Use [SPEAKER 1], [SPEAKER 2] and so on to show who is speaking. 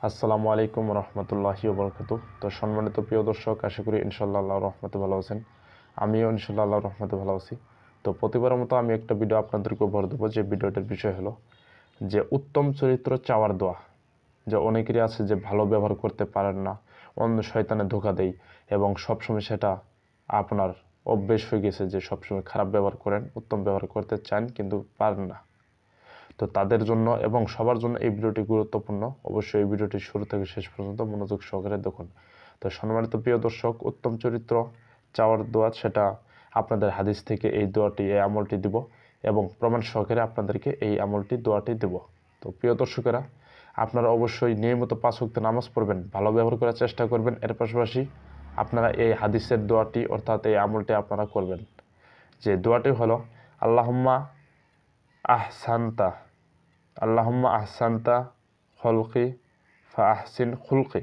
[SPEAKER 1] আসসালামু আলাইকুম রহমতুল্লাহি ওবরকাতুহ। তো সম্মানিত প্রিয় দর্শক, আশা করি ইনশাল্লাহ আল্লাহর রহমতে ভালো আছেন। আমিও ইনশাল্লাহ আল্লাহর রহমতে ভালো আছি। তো প্রতিবারের মতো আমি একটা ভিডিও আপনাদেরকে উপহার দেবো, যে ভিডিওটার বিষয় হলো যে উত্তম চরিত্র চাওয়ার দোয়া। যে অনেকেরই আছে যে ভালো ব্যবহার করতে পারেন না, অন্য শয়তানে ধোঁকা দেয় এবং সবসময় সেটা আপনার অভ্যেস হয়ে গেছে যে সবসময় খারাপ ব্যবহার করেন, উত্তম ব্যবহার করতে চান কিন্তু পারেন না। তো তাদের জন্য এবং সবার জন্য এই ভিডিওটি গুরুত্বপূর্ণ। অবশ্যই এই ভিডিওটি শুরু থেকে শেষ পর্যন্ত মনোযোগ সহকারে দেখুন। তো সম্মানিত প্রিয় দর্শক, উত্তম চরিত্র চাওয়ার দোয়া, সেটা আপনাদের হাদিস থেকে এই দোয়াটি, এই আমলটি দিব এবং প্রমাণ সহকারে আপনাদেরকে এই আমলটি দোয়াটি দেব। তো প্রিয় দর্শকেরা, আপনারা অবশ্যই নিয়মিত 5 ওয়াক্ত নামাজ পড়বেন, ভালো ব্যবহার করার চেষ্টা করবেন। এর পাশাপাশি আপনারা এই হাদিসের দোয়াটি অর্থাৎ এই আমলটি আপনারা করবেন। যে দোয়াটি হলো আল্লাহুম্মা আহসানতা, আল্লাহুম্মা আহসানতা খলকি ফা আহসিন খুলকি।